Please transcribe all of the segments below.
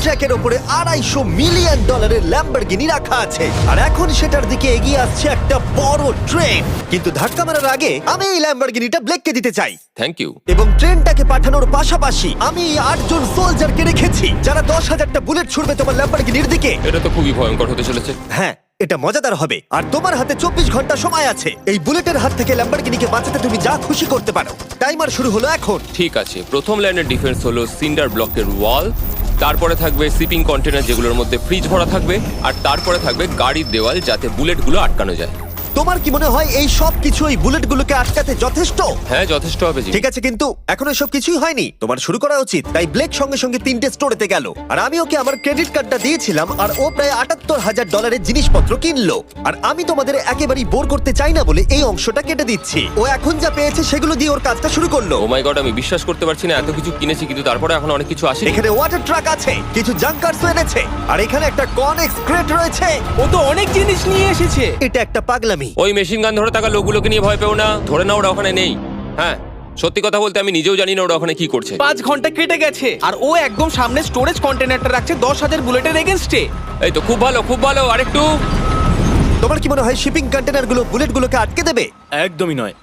ট্র্যাকের উপরে $250 million Lamborghini রাখা আছে আর এখন সেটার দিকে এগিয়ে আসছে একটা বড় ট্রেন। কিন্তু ধাক্কা মারার আগে আমি এই ল্যাম্বরগিনিটা ব্লেককে দিতে চাই। Thank you. এবং ট্রেনটাকে পাঠানোর পাশাপাশি আমি এই 8 জন সোলজারকে রেখেছি যারা 10,000টা বুলেট ছুড়বে তোমার ল্যাম্বরগিনির দিকে। এটা তো খুবই ভয়ঙ্কর হতে চলেছে। হ্যাঁ, এটা মজাদার হবে। আর তোমার হাতে 24 ঘন্টা সময় আছে এই বুলেটের হাত থেকে ল্যাম্বরগিনিকে বাঁচাতে। তুমি যা খুশি করতে পারো। টাইমার শুরু হলো এখন। ঠিক আছে, প্রথম লাইনের ডিফেন্স হলো সিন্ডার ব্লকের ওয়াল, তারপরে থাকবে শিপিং কন্টেনার যেগুলোর মধ্যে ফ্রিজ ভরা থাকবে, আর তারপরে থাকবে গাড়ির দেওয়াল যাতে বুলেটগুলো আটকানো যায়। তোমার কি মনে হয় এই সব কিছু এই বুলেটগুলোকে আটকাতে যথেষ্ট? হ্যাঁ, যথেষ্ট হবে জি। ঠিক আছে, কিন্তু এখন এসব কিছুই হয়নি। তোমার শুরু করা উচিত। তাই ব্লেক সঙ্গে সঙ্গে 3টে স্টোরেতে গেল আর আমি ওকে আমার ক্রেডিট কার্ডটা দিয়েছিলাম আর ও প্রায় $78,000 জিনিসপত্র কিনলো। আর আমি তোমাদের একেবারেই বোর করতে চাই না বলে এই অংশটা কেটে দিচ্ছি। ও এখন যা পেয়েছে সেগুলো দিয়ে ওর কাজটা শুরু করলো। ও মাই গড, আমি বিশ্বাস করতে পারছি না এত কিছু কিনেছি কিন্তু তারপরে এখন অনেক কিছু আসেনি। এখানে ওয়াটার ট্রাক আছে, কিছু জাঙ্কারস এনেছে আর এখানে একটা কনেক্স ক্রেট রয়েছে। ও তো অনেক জিনিস নিয়ে এসেছে। এটা একটা পাগলামি। ওই মেশিন গান ধরে থাকা লোকগুলোকে নিয়ে ভয় পেও না, ধরে না ওরা ওখানে নেই। হ্যাঁ, সত্যি কথা বলতে আমি নিজেও জানি না ওরা ওখানে কি করছে। 5 ঘন্টা কেটে গেছে আর ও একদম সামনে স্টোরেজ কন্টেনারটা রাখছে 10,000 বুলেটের এগেইনস্টে। এই তো খুব ভালো, খুব ভালো। আরেকটু। তোমার কি মনে হয় শিপিং কন্টেনারগুলো বুলেটগুলোকে আটকে দেবে? একদমই নয়।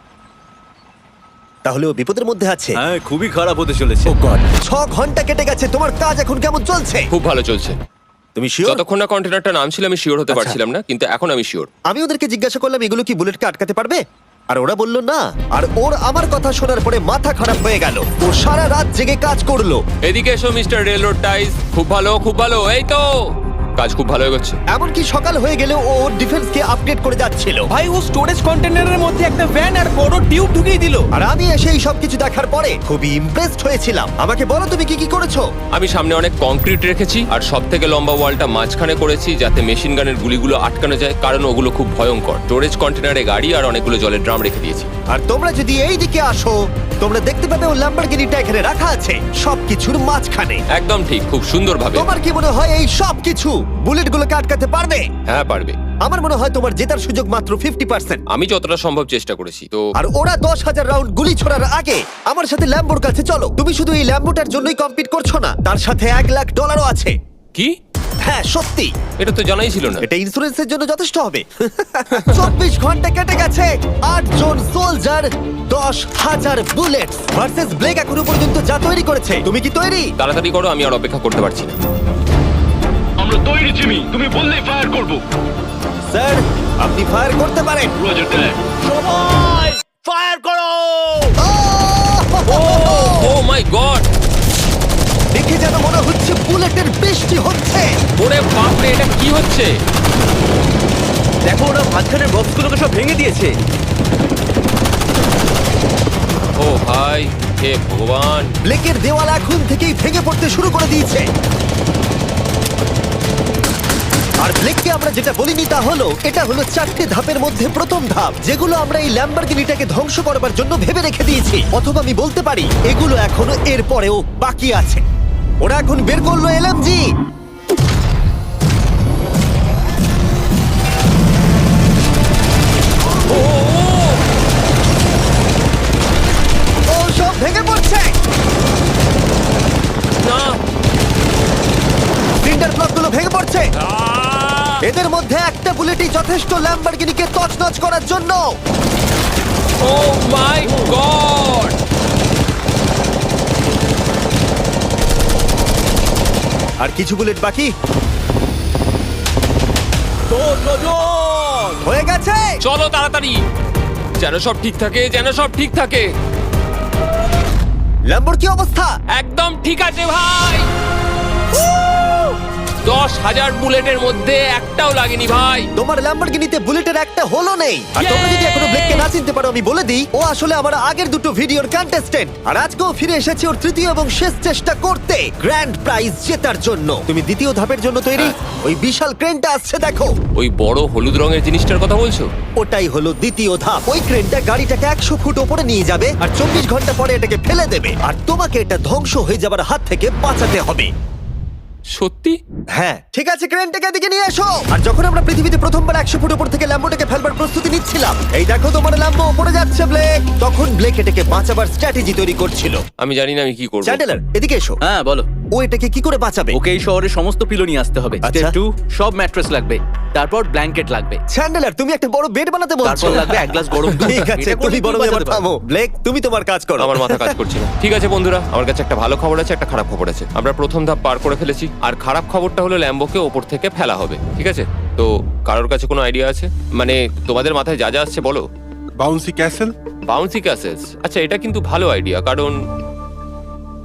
তাহলে ও বিপদের মধ্যে আছে। হ্যাঁ, খুবই খারাপ হতে চলেছে। 6 ঘন্টা কেটে গেছে। তোমার কাজ এখন কেমন চলছে? খুব ভালো চলছে। তুমি শিওর? যতক্ষণ না কন্টেনারটা নামছিল আমি শিওর হতে আচ্ছা। পারছিলাম না, কিন্তু এখন আমি শিওর। আমি ওদেরকে জিজ্ঞাসা করলাম এগুলো কি বুলেটকে আটকাতে পারবে, আর ওরা বলল না। আর ওর আমার কথা শোনার পরে মাথা খারাপ হয়ে গেল। ও সারা রাত জেগে কাজ করলো। এদিকে এসো মিস্টার রেলরোড টাইস। খুব ভালো, খুব ভালো। এই তো কাজ খুব ভালো হয়ে গেছে। এমনকি সকাল হয়ে গেলেও ও ওর ডিফেন্সকে আপডেট করে যাচ্ছিল। ভাই ও স্টোরেজ কন্টেনারের মধ্যে একটা ভ্যান আর বড় টিউব ঢুকিয়ে দিল। আর আমি এসে এই সব কিছু দেখার পরে খুবই ইমপ্রেসড হয়েছিলাম। আমাকে বলো তুমি কি কি করেছো? আমি সামনে অনেক কংক্রিট রেখেছি আর সব থেকে লম্বা ওয়ালটা মাঝখানে করেছি যাতে মেশিন গানের গুলিগুলো আটকানো যায়, কারণ ওগুলো খুব ভয়ঙ্কর। স্টোরেজ কন্টেনারে গাড়ি আর অনেকগুলো জলের ড্রাম রেখে দিয়েছি। আর তোমরা যদি এই দিকে আসো তোমরা দেখতে পাবে ও ল্যাম্বরগিনিটা এখানে রাখা আছে সবকিছুর মাঝখানে। একদম ঠিক, খুব সুন্দরভাবে। তোমার কি মনে হয় এই সব কিছু বুলেটগুলোকে আটকাতে পারবে? হ্যাঁ, পারবে। আমার মনে হয় তোমার জেতার সুযোগ মাত্র 50%। আমি যতটা সম্ভব চেষ্টা করেছি। তো আর ওরা 10,000 রাউন্ড গুলি ছোড়ার আগে আমার সাথে ল্যাম্বোর কাছে চলো। তুমি শুধু এই ল্যাম্বোটার জন্যই কম্পিট করছো না, তার সাথে $1,00,000 আছে। কি? হ্যাঁ সত্যি, এটা তো জানাই ছিল না। এটা ইন্স্যুরেন্সের জন্য যথেষ্ট হবে। 24 ঘন্টা কেটে গেছে। 8 জন সোলজার, 10,000 বুলেটস ভার্সেস ব্লেক এখনো পর্যন্ত যা তৈরি করেছে। তুমি কি তৈরি? তাড়াতাড়ি করো, আমি আর অপেক্ষা করতে পারছি না। আমরা তৈরি জিমি, তুমি বললেই ফায়ার করব। স্যার আপনি ফায়ার করতে পারেন। রোজার দ্যাট। সবাই ফায়ার করো! ও মাই গড, দেখে যেন মনে হচ্ছে বুলেটের বৃষ্টি হচ্ছে। ওরে বাপরে, এটা কি হচ্ছে? দেখো, ওরা মাঝখানের বক্সগুলোকে সব ভেঙে দিয়েছে। ও ভাই, হে ভগবান। ব্লেকের দেওয়াল এখন থেকেই ভেঙে পড়তে শুরু করে দিয়েছে। আর ব্লেককে আমরা যেটা বলিনি তা হলো এটা হলো 4টে ধাপের মধ্যে প্রথম ধাপ, যেগুলো আমরা এই ল্যাম্বরগিনিটাকে ধ্বংস করবার জন্য ভেবে রেখে দিয়েছি। অথবা আমি বলতে পারি এগুলো এখনো এর পরেও বাকি আছে। ওরা এখন বের করলো এলএমজি। ও সব ভেঙে পড়ছে। না, সিন্ডার ব্লকগুলো ভেঙে পড়ছে। এদের মধ্যে একটা বুলেটই যথেষ্ট ল্যাম্বরগিনিকে তছনছ করার জন্য। ও মাই গড। আর কিছু বুলেট বাকি হয়ে গেছে। চলো তাড়াতাড়ি, যেন সব ঠিক থাকে, যেন সব ঠিক থাকে। ল্যাম্বোর কি অবস্থা? একদম ঠিক আছে ভাই। 10,000 বুলেটের মধ্যে একটাও লাগেনি ভাই। তোমার ল্যাম্বরগিনিতে বুলেটের একটা হলো নেই। আর তোমরা যদি এখনো ব্লেককে না চিনতে পারো আমি বলে দিই, ও আসলে আমার আগের দুটো ভিডিওর কন্টেস্টেন্ট। আর আজকেও ফিরে এসেছে ওর তৃতীয় এবং শেষ চেষ্টা করতে গ্র্যান্ড প্রাইজ জেতার জন্য। তুমি দ্বিতীয় ধাপের জন্য তৈরি? ওই বিশাল ক্রেনটা আসছে দেখো। ওই বড় হলুদ রঙের জিনিসটার কথা বলছো? ওটাই হলো দ্বিতীয় ধাপ। ওই ক্রেনটা গাড়িটাকে 100 ফুট ওপরে নিয়ে যাবে আর 24 ঘন্টা পরে এটাকে ফেলে দেবে। আর তোমাকে এটা ধ্বংস হয়ে যাবার হাত থেকে বাঁচাতে হবে। সত্যি? হ্যাঁ ঠিক আছে, ক্রেনটাকে এদিকে নিয়ে এসো। আর যখন আমরা পৃথিবীতে প্রথমবার 100 ফুট উপর থেকে ল্যাম্বোটাকে ফেলবার প্রস্তুতি নিচ্ছিলাম, এই দেখো তোমার ল্যাম্বো উপরে যাচ্ছে ব্লেক, তখন ব্লেক এটাকে বাঁচাবার স্ট্র্যাটেজি তৈরি করছিল। আমি জানি না আমি কি করব। চ্যান্ডেলার এদিকে এসো। হ্যাঁ, বলো। ও ও এটাকে কি করে বাঁচাবে? ওকে এই শহরে সমস্ত পিলো নিয়ে আসতে হবে। আচ্ছা। স্টেপ 2, সব ম্যাট্রেস লাগবে, তারপর ব্ল্যাঙ্কেট লাগবে, চ্যান্ডেলার, তুমি একটা বড় বেড বানাতে বলছো? তারপর লাগবে এক গ্লাস গরম দুধ। ঠিক আছে, এটা করলে তুমি বড় তুই এবার বাঁচাতে পারবি। থামো। ব্লেক, তুমি তোমার কাজ করো। আমার মাথা কাজ করছে না। ঠিক আছে বন্ধুরা, আমার কাছে একটা ভালো খবর আছে, একটা খারাপ খবর আছে। আমরা প্রথম ধাপ পার করে ফেলেছি, আর খারাপ খবরটা হলো ল্যাম্বোকে ওপর থেকে ফেলা হবে। ঠিক আছে, তো কারোর কাছে কোনো আইডিয়া আছে? মানে তোমাদের মাথায় যা যা আসছে বলো। Bouncy castle. বাউন্সি ক্যাসেলস, আচ্ছা এটা কিন্তু ভালো আইডিয়া, কারণ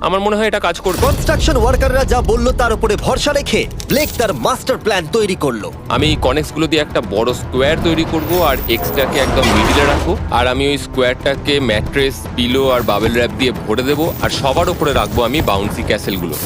আমার মনে হয় এটা কাজ করবে। কনস্ট্রাকশন ওয়ার্কাররা যা বললো তার উপরে ভরসা রেখে ব্লেক তার মাস্টার প্ল্যান তৈরি করলো। আমি কনেক্স গুলো দিয়ে একটা বড় স্কোয়ার তৈরি করব আর এক্সটাকে একদম মিডিলে রাখবো, আর আমি ওই স্কোয়ারটাকে ম্যাট্রেস, পিলো আর বাবেল র্যাপ দিয়ে ভরে দেবো, আর সবার উপরে রাখবো আমি বাউন্সি ক্যাসেলগুলো।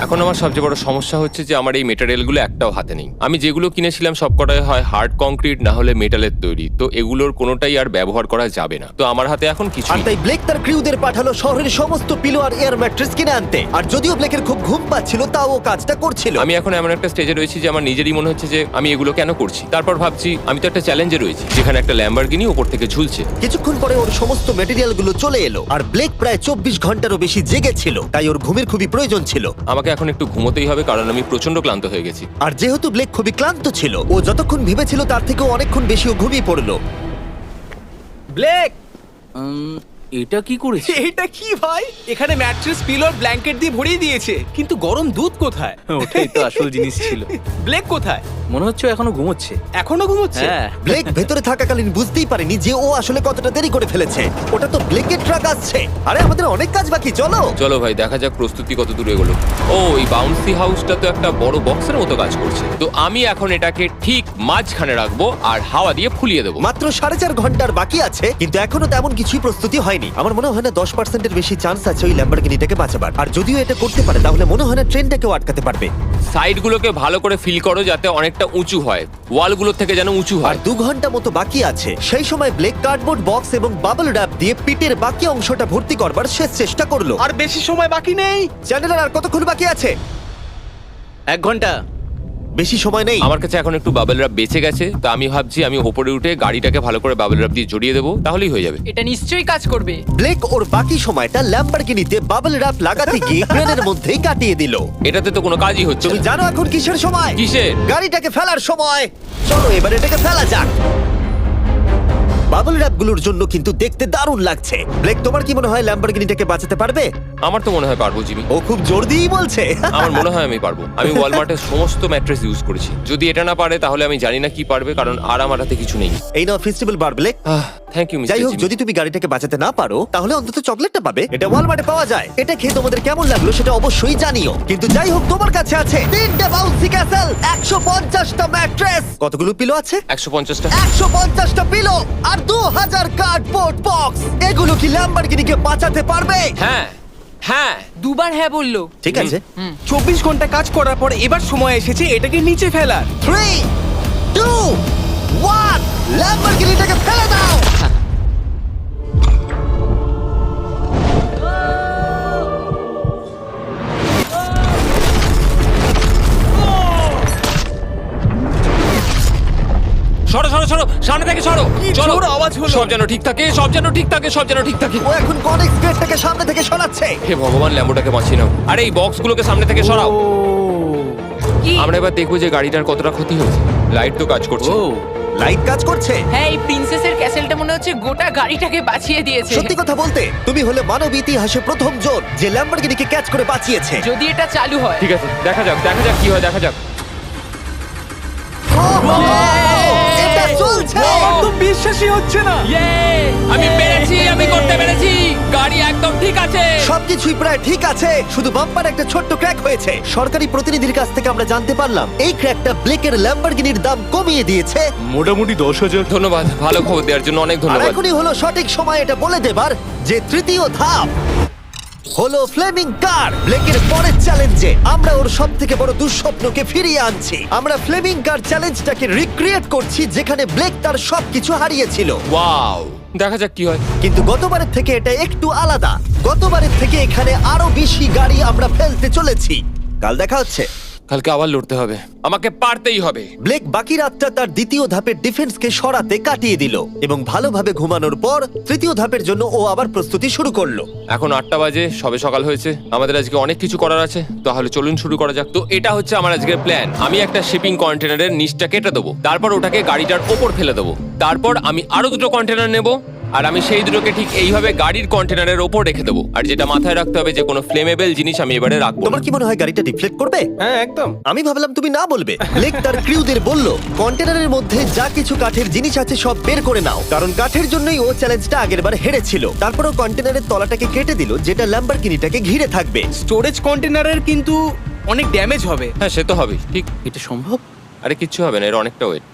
এখন আমার সবচেয়ে বড় সমস্যা হচ্ছে যে আমার এই মেটেরিয়ালগুলো একটাও হাতে নেই। আমি যেগুলো কিনেছিলাম সবকটাই হয় হার্ড কংক্রিট না হলে মেটালের তৈরি, তো এগুলোর কোনোটাই আর ব্যবহার করা যাবে না। তো আমার হাতে এখন কিছু আর তাই ব্লেক তার ক্রিউদের পাঠালো শহরের সমস্ত পিলো আর এয়ার ম্যাট্রেস কিনে আনতে। আর যদিও ব্লেকের খুব ঘুম পাচ্ছিল, তাও ও কাজটা করছিল। আমি এখন এমন একটা স্টেজে রয়েছি যে আমার নিজেরই মনে হচ্ছে যে আমি এগুলো কেন করছি। তারপর ভাবছি আমি তো একটা চ্যালেঞ্জে রয়েছি যেখানে একটা ল্যাম্বরগিনি উপর থেকে ঝুলছে। কিছুক্ষণ পরে ওর সমস্ত মেটেরিয়াল গুলো চলে এলো, আর ব্লেক প্রায় 24 ঘন্টারও বেশি জেগে ছিল, তাই ওর ঘুমের খুবই প্রয়োজন ছিল। আমাকে এখন একটু ঘুমোতেই হবে, কারণ আমি প্রচন্ড ক্লান্ত হয়ে গেছি। আর যেহেতু ব্লেক খুবই ক্লান্ত ছিল, ও যতক্ষণ ভেবেছিল তার থেকেও অনেকক্ষণ বেশি ও ঘুমিয়ে পড়লো। ব্লেক, এটা কি করেছে? এটা কি ভাই? এখানে ম্যাট্রেস, পিলো আর ব্ল্যাঙ্কেট দিয়ে ভরিয়ে দিয়েছে, কিন্তু গরম দুধ কোথায়? ওটাই তো আসল জিনিস ছিল। ব্লেক কোথায়? মনে হচ্ছে ও এখনো ঘুমোচ্ছে। এখনো ঘুমোচ্ছে? হ্যাঁ। ব্লেক ভেতরে থাকাকালীন বুঝতেই পারেনি যে ও আসলে কতটা দেরি করে ফেলেছে। ওটা তো ব্লেকের ট্রাক আসছে। আরে আমাদের অনেক কাজ বাকি, চলো। চলো ভাই, দেখা যাক প্রস্তুতি কত দূর এগোলো। ও, এই বাউন্সি হাউসটা তো একটা বড় বক্সের মতো কাজ করছে, তো আমি এখন এটাকে ঠিক মাঝখানে রাখবো আর হাওয়া দিয়ে ফুলিয়ে দেবো। মাত্র 4.5 ঘন্টার বাকি আছে, কিন্তু এখনো তেমন কিছুই প্রস্তুতি হয়নি। আমার মনে হয় না 10%-এর বেশি চান্স আছে ওই ল্যাম্বরগিনিটাকে বাঁচাবার। আর যদিও এটা করতে পারে, তাহলে মনে হয় না ট্রেনটাকেও আটকাতে পারবে। সাইডগুলোকে ভালো করে ফিল করো যাতে অনেকটা উঁচু হয়, ওয়ালগুলোর থেকে যেন উঁচু আর হয়। 2 ঘন্টা মতো বাকি আছে। সেই সময় ব্লেক কার্ডবোর্ড বক্স এবং বাবল র্যাপ দিয়ে পিটের বাকি অংশটা ভর্তি করবার শেষ চেষ্টা করলো। আর বেশি সময় বাকি নেই। চ্যানেলের আর কতক্ষণ বাকি আছে? 1 ঘন্টা। বেশি সময় নেই। আমার কাছে এখন একটু বাবেল রাব বেঁচে গেছে, তো আমি ভাবছি আমি ওপরে উঠে গাড়িটাকে ভালো করে বাবেল রাব দিয়ে জড়িয়ে দেবো, তাহলেই হয়ে যাবে। এটা নিশ্চয়ই কাজ করবে। ব্লেক ওর বাকি সময়টা ল্যাম্বরগিনিতে বাবল র্যাপ লাগাতে গিয়ে ক্রেনের মধ্যেই কাটিয়ে দিল। এটাতে তো কোনো কাজই হচ্ছে তুমি না। জানো এখন কিসের সময়? কিসের? গাড়িটাকে ফেলার সময়। চলো এবার এটাকে ফেলা যাক। বাবল র্যাপগুলোর জন্য কিন্তু দেখতে দারুণ লাগছে। ব্লেক, তোমার কি মনে হয় ল্যাম্বরগিনিটাকে বাঁচাতে পারবে? আমার তো মনে হয় পারবো জিমি। ও খুব জোর দিয়েই বলছে। আমার মনে হয় আমি পারবো। আমি ওয়ালমার্টের সমস্ত ম্যাট্রেস ইউজ করেছি। যদি এটা না পারে তাহলে আমি জানি না কি পারবে, কারণ আর আমার হাতে কিছু নেই। এই নাও ফেস্টিভ্যাল বার, ব্লেক। থ্যাংক ইউ যাই মিস্টার হোক, জিমি। যদি তুমি গাড়িটাকে বাঁচাতে না পারো তাহলে অন্তত চকলেটটা পাবে। এটা ওয়ালমার্টে পাওয়া যায়। এটা খেয়ে তোমাদের কেমন লাগলো সেটা অবশ্যই জানিও। কিন্তু যাই হোক, তোমার কাছে আছে 3টে বাউন্সি ক্যাসেল, 150টা ম্যাট্রেস, কতগুলো পিলো আছে? 150টা। 150টা পিলো আর 2000 কার্ডবোর্ড বক্স। এগুলো কি ল্যাম্বরগিনিকে বাঁচাতে পারবে? হ্যাঁ হ্যাঁ। দুবার হ্যাঁ বললো। ঠিক আছে। 24 ঘন্টা কাজ করার পর এবার সময় এসেছে এটাকে নিচে ফেলার। 3, 2, 1, ল্যাম্বরগিনিটাকে ফেলে দাও। সরো সরো সরো, সামনে থেকে সরো। কি চলো, জোর আওয়াজ হলো। সব যেন ঠিক থাকে, সব যেন ঠিক থাকে, সব যেন ঠিক থাকে। ও এখন কনেক্স গেটটাকে সামনে থেকে সরাচ্ছে। হে ভগবান, ল্যাম্বোটাকে বাঁচিয়ে নাও। আরে এই বক্সগুলোকে সামনে থেকে সরাও। কি? আমরা এবার দেখবো যে গাড়িটার কতটা ক্ষতি হয়েছে। লাইট তো কাজ করছে। ও, লাইট কাজ করছে। হ্যাঁ, এই প্রিন্সেসের ক্যাসেলটা মনে হচ্ছে গোটা গাড়িটাকে বাঁচিয়ে দিয়েছে। সত্যি কথা বলতে, তুমি হলে মানব ইতিহাসে প্রথম জন যে ল্যাম্বরগিনিকে ক্যাচ করে বাঁচিয়েছে। যদি এটা চালু হয়। ঠিক আছে, দেখা যাক কি হয়, দেখা যাক। এটা চলছে। আমার তো বিশ্বাসই হচ্ছে না। আমি পেরেছি, আমি করতে পেরেছি। গাড়ি একদম ঠিক আছে। সবকিছুই প্রায় ঠিক আছে, শুধু বাম্পার একটা ছোট্ট ক্র্যাক হয়েছে। সরকারি প্রতিনিধির কাছ থেকে আমরা জানতে পারলাম এই ক্র্যাকটা ব্লেকের ল্যাম্বরগিনির দাম কমিয়ে দিয়েছে। মোটামুটি 10,000। ধন্যবাদ, ভালো খবর দেওয়ার জন্য অনেক আর ধন্যবাদ। এখনই হলো সঠিক সময় এটা বলে দেবার যে তৃতীয় ধাপ হলো ফ্লেমিং কার। ব্লেকের পরের চ্যালেঞ্জে আমরা ওর সব থেকে বড় দুঃস্বপ্নকে ফিরিয়ে আনছি। আমরা ফ্লেমিং কার চ্যালেঞ্জটাকে রিক্রিয়েট করছি যেখানে ব্লেক তার সবকিছু হারিয়েছিল। ওয়াও, দেখা যাক কি হয়। কিন্তু গতবারের থেকে এটা একটু আলাদা। গতবারের থেকে এখানে আরো বেশি গাড়ি আমরা ফেলতে চলেছি। কাল দেখা হচ্ছে। কালকে আবার লড়তে হবে, আমাকে পারতেই হবে। ব্লেক বাকি রাতটা তার দ্বিতীয় ধাপের ডিফেন্সকে সরাতে কাটিয়ে দিল এবং ভালোভাবে ঘুমানোর পর তৃতীয় ধাপের জন্য ও আবার প্রস্তুতি শুরু করলো। এখন 8টা বাজে, সবে সকাল হয়েছে, আমাদের আজকে অনেক কিছু করার আছে, তাহলে চলুন শুরু করা যাক। তো এটা হচ্ছে আমার আজকের প্ল্যান। আমি একটা শিপিং কন্টেনারের নিচটা কেটে দেবো, তারপর ওটাকে গাড়িটার ওপর ফেলে দেবো, তারপর আমি আরো 2টো কন্টেনার নেব, আর আমি সেই দুটোকে ঠিক এইভাবে গাড়ির কন্টেনারের ওপর রেখে দেবো। আর যেটা মাথায় রাখতে হবে যে কোনো ফ্লেমেবল জিনিস আমি এবারে রাখবো না। তোমার কি মনে হয় গাড়িটা ডিফ্লেক্ট করবে? হ্যাঁ একদম। আমি ভাবলাম তুমি না বলবে। ব্লেক তার ক্রিউদের বলল কন্টেনারের মধ্যে যা কিছু কাঠের জিনিস আছে সব বের করে নাও, কারণ কাঠের জন্যই ও চ্যালেঞ্জটা আগেরবার হেরেছিল। তারপরও কন্টেনারের তলাটাকে কেটে দিল, যেটা ল্যাম্বরগিনিটাকে ঘিরে থাকবে। স্টোরেজ কন্টেনারের কিন্তু অনেক ড্যামেজ হবে। হ্যাঁ সে তো হবেই, ঠিক। এটা সম্ভব? আরে কিচ্ছু হবে না, এর অনেকটা ওয়েট।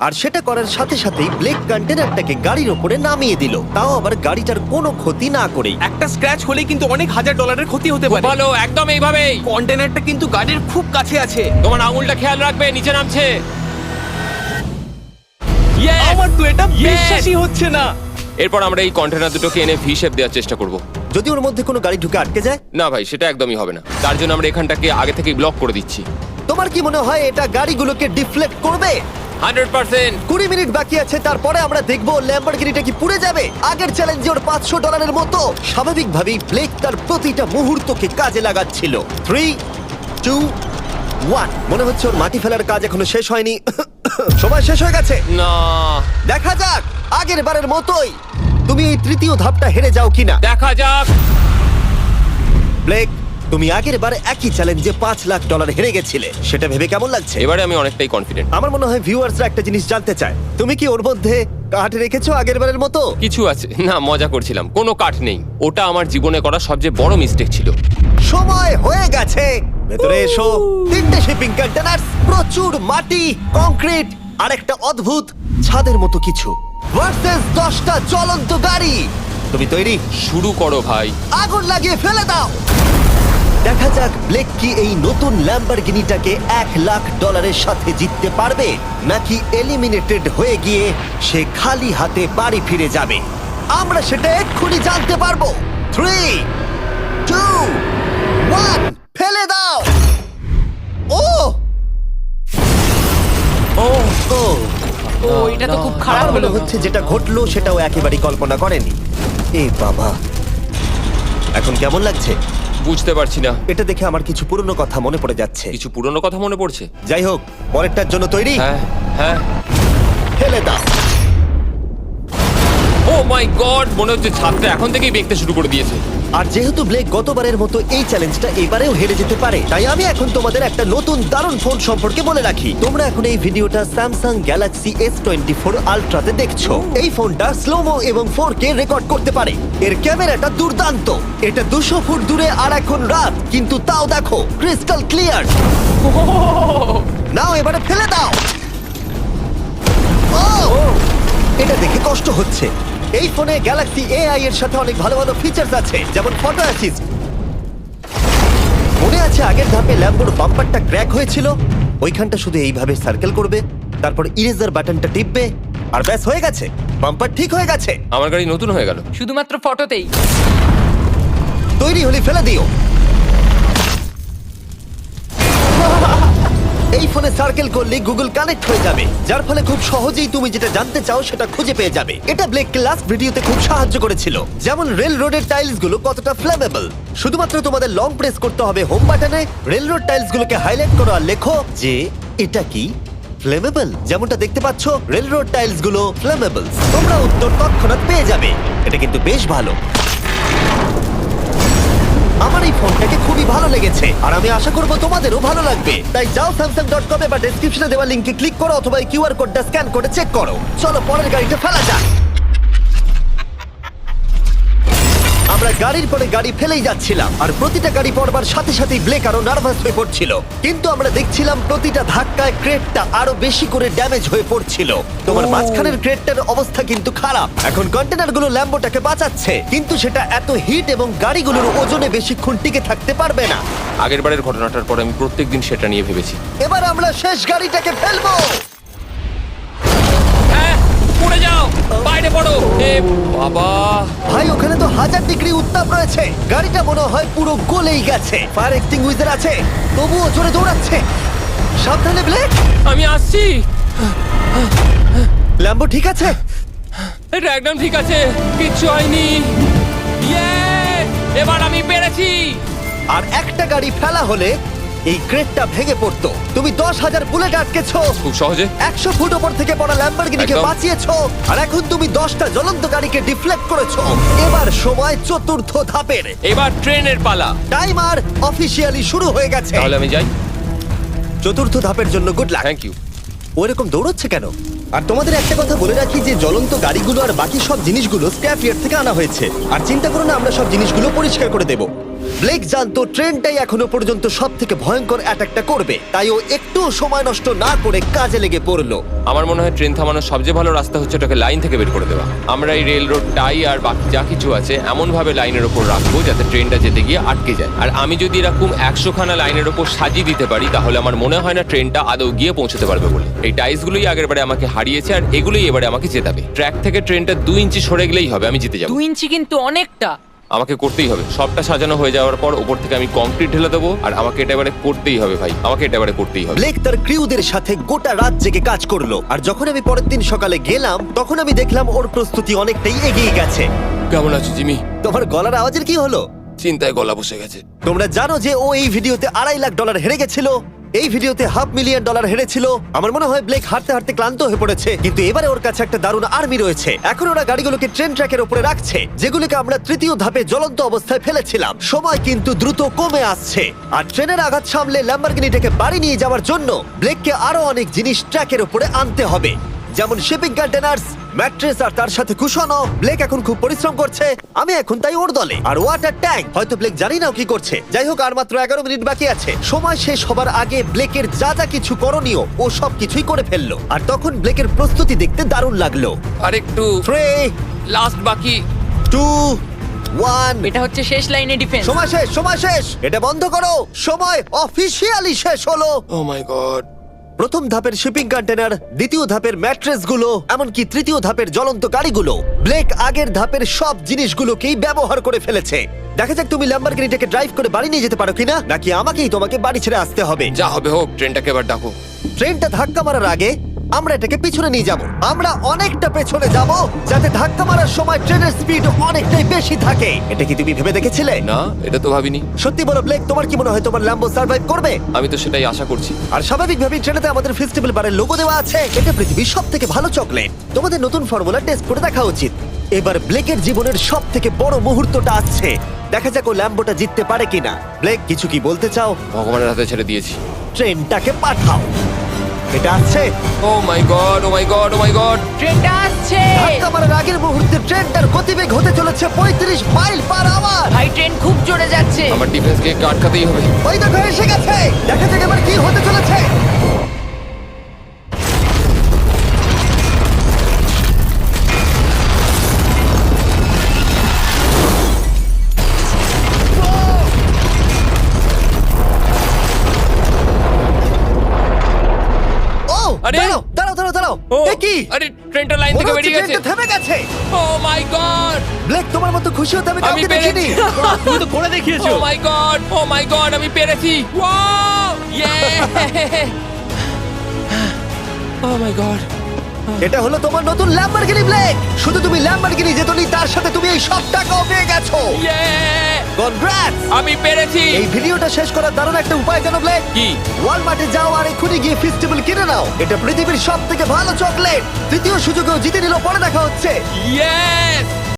আর সেটা করার সাথে সাথেই ব্লেক কন্টেনারটাকে গাড়ির ওপরে নামিয়ে দিল, তাও আবার গাড়িটার কোনো ক্ষতি না করেই। একটা স্ক্র্যাচ হলেই কিন্তু অনেক $1000 ক্ষতি হতে পারে। ভালো, একদম এইভাবেই। কন্টেনারটা কিন্তু গাড়ির খুব কাছে আছে। তোমার আঙুলটা খেয়াল রাখবে, নিচে নামছে। Yes! আমার তো এটা Yes! বিশ্বাসই হচ্ছে না। এরপর আমরা এই কন্টেনার দুটোকে এনে ভি শেপ দেওয়ার চেষ্টা করব। যদি ওর মধ্যে কোনো গাড়ি ঢুকে আটকে যায়? না ভাই, সেটা একদমই হবে না। তার জন্য আমরা এখানটাকে আগে থেকেই ব্লক করে দিচ্ছি। তোমার কি মনে হয় এটা গাড়িগুলোকে ডিফ্লেক্ট করবে? 100%। 20 মিনিট বাকি আছে, তারপরে আমরা দেখবো ল্যাম্বরগিনিটা কি পুড়ে যাবে। আগের চ্যালেঞ্জে ওর $500 মতো। স্বাভাবিকভাবেই ব্লেক তার প্রতিটা মুহূর্তকে কাজে লাগাচ্ছিল। 3, 2, 1। মনে হচ্ছে ওর মাটি ফেলার কাজ এখনো শেষ হয়নি। সময় শেষ হয়ে গেছে। না, দেখা যাক আগের বারের মতোই তুমি এই তৃতীয় ধাপটা হেরে যাও কিনা। দেখা যাক। ব্লেক, তুমি আগের বার একই চ্যালেঞ্জে $5 লাখ হেরে গেছিলে, সেটা ভেবে কেমন লাগছে? এবারে আমি অনেকটাই কনফিডেন্ট। আমার মনে হয় ভিউয়ার্সরা একটা জিনিস জানতে চায়, তুমি কি ওর মধ্যে কাঠ রেখেছো আগের বারের মতো? কিছু আছে না, মজা করছিলাম। কোনো কাঠ নেই। ওটা আমার জীবনে করা সবচেয়ে বড় মিস্টেক ছিল। সময় হয়ে গেছে, ভেতরে এসো। 3টে শিপিং কন্টেনার, প্রচুর মাটি, কংক্রিট আর একটা অদ্ভুত ছাদের মতো কিছু ভার্সেস 10টা জ্বলন্ত গাড়ি। তুমি তৈরি? শুরু করো ভাই। আগুন লাগিয়ে ফেলে দাও। দেখা যাক ব্লেক কি এই নতুন ল্যাম্বরগিনিটাকে $1 লাখ সাথে জিততে পারবে, নাকি এলিমিনেটেড হয়ে গিয়ে সে খালি হাতে বাড়ি ফিরে যাবে। আমরা সেটা এক্ষুনি জানতে পারবো। 3, 2, 1, ফেলে দাও। ও ও ও ও এটা তো খুব খারাপ আমার মনে হলো। হচ্ছে যেটা ঘটলো সেটাও একেবারেই কল্পনা করেনি। এ বাবা, এখন কেমন লাগছে? বুঝতে পারছি না। এটা দেখে আমার কিছু পুরনো কথা মনে পড়ে যাচ্ছে। কিছু পুরনো কথা মনে পড়ছে। যাই হোক, পরেরটার জন্য তৈরি? হ্যাঁ হ্যাঁ। ফেলে দাও। ও মাই গড, মনে হচ্ছে ছাদটা এখন থেকেই দেখতে শুরু করে দিয়েছে। আর যেহেতু ব্লেক গতবারের মতো এই চ্যালেঞ্জটা এবারেও হেরে যেতে পারে, তাই আমি এখন তোমাদের একটা নতুন দারুণ ফোন সম্পর্কে বলে রাখি। তোমরা এখন এই ভিডিওটা স্যামসাং গ্যালাক্সি S24 আলট্রাতে দেখছো। এই ফোনটা স্লোমো এবং 4K রেকর্ড করতে পারে। এর ক্যামেরাটা দুর্দান্ত। এটা 200 ফুট দূরে আর এখন রাত, কিন্তু তাও দেখো ক্রিস্টাল ক্লিয়ার। নাও এবারে ফেলে দাও। ও, এটা দেখে কষ্ট হচ্ছে। এই ফোনে গ্যালাক্সি AI এর সাথে অনেক ভালো ভালো ফিচার্স আছে, যেমন ফটো অ্যাসিস্ট। মনে আছে আগের ধাপে ল্যাম্বোর বাম্পারটা ক্র্যাক হয়েছিল? ওইখানটা শুধু এইভাবে সার্কেল করবে, তারপর ইরেজার বাটনটা টিপবে, আর ব্যাস হয়ে গেছে, বাম্পার ঠিক হয়ে গেছে। আমার গাড়ি নতুন হয়ে গেল। শুধুমাত্র ফটোতেই। তৈরি হলে ফেলে দিও। এই ফোনে সার্কেল করলে গুগল কানেক্ট হয়ে যাবে, যার ফলে খুব সহজেই তুমি যেটা জানতে চাও সেটা খুঁজে পেয়ে যাবে। এটা ব্লেককে লাস্ট ভিডিওতে খুব সাহায্য করেছিল, যেমন রেল রোডের টাইলস গুলো কতটা ফ্লেমেবল। শুধুমাত্র তোমাদের লং প্রেস করতে হবে হোম বাটনে, রেল রোড টাইলস গুলোকে হাইলাইট করো আর লেখো যে এটা কি ফ্লেমেবল। যেমনটা দেখতে পাচ্ছ, রেল রোড টাইলস গুলো ফ্লেমেবল। তোমরা উত্তর তৎক্ষণাৎ পেয়ে যাবে। এটা কিন্তু বেশ ভালো। আমার এই ফোনটাকে খুবই ভালো লেগেছে, আর আমি আশা করবো তোমাদেরও ভালো লাগবে। তাই যাও samsung.com বা ডেসক্রিপশনে দেওয়া লিংকে ক্লিক করো, অথবা এই কিউআর কোডটা স্ক্যান করে চেক করো। চলো পরের গাড়িটা ফেলা যাক। আমরা গাড়ির পরে গাড়ি ফেলেই যাচ্ছিলাম, আর প্রতিটা গাড়ি পড়বার সাথে সাথেই ব্লেক আরো নার্ভাস হয়ে পড়ছিল। কিন্তু আমরা দেখছিলাম প্রতিটা ধাক্কায় ক্রেটটা আরো বেশি করে ড্যামেজ হয়ে পড়ছিল। তোমার মাঝখানের ক্রেটটার অবস্থা কিন্তু খারাপ। এখন কন্টেনারগুলো ল্যাম্বোটাকে বাঁচাচ্ছে, কিন্তু সেটা এত হিট এবং গাড়িগুলোর ওজনে বেশিক্ষণ টিকে থাকতে পারবে না। আগের বারের ঘটনাটার পর আমি প্রত্যেকদিন সেটা নিয়ে ভেবেছি। এবার আমরা শেষ গাড়িটাকে ফেলবো। হ্যাঁ, পড়ে যাও, বাইরে পড়ো। এ বাবা, ভাই ওখানে তো 1000 ডিগ্রি উত্তাপ রয়েছে, গাড়িটা মনে হয় পুরো গলেই গেছে। ফায়ার এক্সটিংগুইশার আছে, তবুও জোরে দৌড়াচ্ছে। সাবধানে ব্লেক। আমি আসছি। ল্যাম্বো ঠিক আছে? এটা একদম ঠিক আছে, কিচ্ছু হয়নি। ইয়ে, এবার আমি পেরেছি। আর একটা গাড়ি ফেলা হলে এই ক্রেটটা ভেঙে পড়তো। তুমি 10,000 বুলেট আটকেছো, খুব সহজে। 100 ফুট উপর থেকে পড়া ল্যাম্বরগিনিকে একদম। বাঁচিয়েছো, আর এখন তুমি 10টা জ্বলন্ত গাড়িকে ডিফ্লেক্ট করেছো। এবার সময় চতুর্থ ধাপের। এবার ট্রেনের পালা। টাইমার অফিসিয়ালি শুরু হয়ে গেছে। তাহলে আমি যাই। চতুর্থ ধাপের জন্য গুড লাক। Thank you. ওইরকম দৌড়চ্ছে কেন? আর তোমাদের একটা কথা বলে রাখি যে জ্বলন্ত গাড়িগুলো আর বাকি সব জিনিসগুলো স্ক্র্যাপ ইয়ার্ড থেকে আনা হয়েছে। আর চিন্তা করো না, আমরা সব জিনিসগুলো পরিষ্কার করে দেব। ব্লেক জানতো ট্রেনটাই এখনো পর্যন্ত সব থেকে ভয়ঙ্কর অ্যাটাকটা করবে, তাই ও একটু সময় নষ্ট না করে কাজে লেগে পড়লো। আমার মনে হয় ট্রেন থামানোর সবচেয়ে ভালো রাস্তা হচ্ছে ওটাকে লাইন থেকে বের করে দেওয়া। আমরা এই রেল রোড টাই আর বাকি যা কিছু আছে এমন ভাবে লাইনের ওপর রাখবো যাতে ট্রেনটা যেতে গিয়ে আটকে যায়। আর আমি যদি এরকম 100 খানা লাইনের ওপর সাজিয়ে দিতে পারি তাহলে আমার মনে হয় না ট্রেনটা আদৌ গিয়ে পৌঁছতে পারবে বলে। এই টাইলসগুলোই আগের বারে আমাকে হারিয়েছে আর এগুলোই এবারে আমাকে জেতাবে। ট্র্যাক থেকে ট্রেনটা 2 ইঞ্চি সরে গেলেই হবে, আমি জিতে যাবো। 2 ইঞ্চি কিন্তু অনেকটা। আমাকে করতেই হবে। সবটা সাজানো হয়ে যাওয়ার পর ওপর থেকে আমি কংক্রিট ঢেলে দেবো আর আমাকে এটা এবারে করতেই হবে ভাই, আমাকে এটা এবারে করতেই হবে। ব্লেক তার ক্রিউদের সাথে গোটা রাত জেগে কাজ করলো, আর যখন আমি পরের দিন সকালে গেলাম তখন আমি দেখলাম ওর প্রস্তুতি অনেকটাই এগিয়ে গেছে। কেমন আছো জিমি? তোমার গলার আওয়াজের কি হলো? চিন্তায় গলা বসে গেছে। তোমরা জানো যে ও এই ভিডিওতে $2.5 লাখ হেরে গেছিল, এই ভিডিওতে $500,000 হেরেছিল। আমার মনে হয় ব্লেক হাঁটতে হাঁটতে ক্লান্ত হয়ে পড়েছে, কিন্তু এবারে ওর কাছে একটা দারুণ আর্মি রয়েছে। এখন ওরা গাড়িগুলোকে ট্রেন ট্র্যাকের উপরে রাখছে, যেগুলোকে আমরা তৃতীয় ধাপে জ্বলন্ত অবস্থায় ফেলেছিলাম। সময় কিন্তু দ্রুত কমে আসছে, আর ট্রেনের আঘাত সামলে ল্যাম্বরগিনিটাকে বাড়ি নিয়ে যাওয়ার জন্য ব্লেককে আরো অনেক জিনিস ট্র্যাকের উপরে আনতে হবে, যেমন শিপিং কন্টেনার্স, ম্যাট্রেস আর তার সাথে কুশনও। ব্লেক এখন খুব পরিশ্রম করছে, আমি এখন তাই ওর দলে। আর ওয়াটার ট্যাঙ্ক, হয়তো ব্লেক জানি না ও কি করছে। যাই হোক, আর মাত্র 11 মিনিট বাকি আছে। সময় শেষ হবার আগে ব্লেকের যা যা কিছু করণীয় ও সব কিছুই করে ফেললো। আর তখন ব্লেকের প্রস্তুতি দেখতে দারুণ লাগলো। আর একটু 3, লাস্ট বাকি। 2, 1। এটা হচ্ছে শেষ লাইনে ডিফেন্স। সময় শেষ, সময় শেষ, এটা বন্ধ করো। সময় অফিসিয়ালি শেষ হলো। ও মাই গড। প্রথম ধাপের শিপিং কন্টেনার, দ্বিতীয় ধাপের ম্যাট্রেস গুলো, এমনকি তৃতীয় ধাপের জ্বলন্ত গাড়িগুলো, ব্লেক আগের ধাপের সব জিনিসগুলোকেই ব্যবহার করে ফেলেছে। দেখা যাক তুমি ল্যাম্বরগিনিটাকে ড্রাইভ করে বাড়ি নিয়ে যেতে পারো কিনা, নাকি আমাকেই তোমাকে বাড়ি ছেড়ে আসতে হবে। যা হবে হোক, ট্রেনটাকে এবার ডাকো। ট্রেনটা ধাক্কা মারার আগে আমরা এটাকে পিছনে নিয়ে যাব। আমরা অনেকটা পেছনে যাব, যাতে ধাক্কা মারার সময় ট্রেনের স্পিড অনেকটাই বেশি থাকে। এটা কি তুমি ভেবে দেখেছিলে? না, এটা তো ভাবিনি। সত্যি বলো ব্লেক, তোমার কি মনে হয় তোমার ল্যাম্বো সার্ভাইভ করবে? আমি তো সেটাই আশা করছি। আর স্বাভাবিকভাবেই ট্রেনেতে আমাদের ফেস্টিভ্যাল বারের লোগো দেওয়া আছে। এটা পৃথিবীর সবথেকে ভালো চকলেট। তোমাদের নতুন ফর্মুলা টেস্ট করে দেখা উচিত। এবার ব্লেকের জীবনের সবথেকে বড় মুহূর্তটা আসছে। দেখা যাক ও ল্যাম্বোটা জিততে পারে কিনা। ব্লেক, কিছু কি বলতে চাও? ভগবানের হাতে ছেড়ে দিয়েছি। ট্রেনটাকে পাঠাও। এটা আসছে। ও মাই গড, ও মাই গড, ও মাই গড। ট্রেনটা আসছে। ধাক্কা মারার আগের মুহূর্তে ট্রেনটার গতিবেগ হতে চলেছে 35 মাইল পার আওয়ার। ভাই ট্রেন খুব জোরে যাচ্ছে। আমার ডিফেন্সকে আটকাতেই হবে। ওই দেখো এসে গেছে। দেখা যাক এবার কি হতে চলেছে। ও, আরে! দাঁড়াও, দাঁড়াও, দাঁড়াও, দাঁড়াও। ও এ কি? আরে, ট্রেনটা লাইন মনে থেকে হচ্ছে বেরিয়ে গেছে। ট্রেনটা থেমে গেছে। ও মাই গড। ব্লেক, তোমার মতো খুশি হতে আমি আমি কাউকে দেখিনি। পেরেছি। তুমি তো করে দেখিয়েছো। ও মাই গড, ও মাই গড, আমি পেরেছি। ওয়াও! ইয়ে! ও মাই গড। এটা হলো তোমার নতুন ল্যাম্বরগিনি ব্লেক। শুধু তুমি ল্যাম্বরগিনি জেতনি, তার সাথে তুমি এই সব টাকাও পেয়ে গেছো। ইয়ে! কনগ্রাটস! আমি পেরেছি। এই ভিডিওটা শেষ করার দারুণ একটা উপায় জানো ব্লেক? কি? ওয়ালমার্টে যাও আর এক্ষুনি গিয়ে ফেস্টিভ্যাল কিনে নাও। এটা পৃথিবীর সব থেকে ভালো চকলেট। তৃতীয় সুযোগেও জিতে নিল, পরে দেখা হচ্ছে। ইয়েস!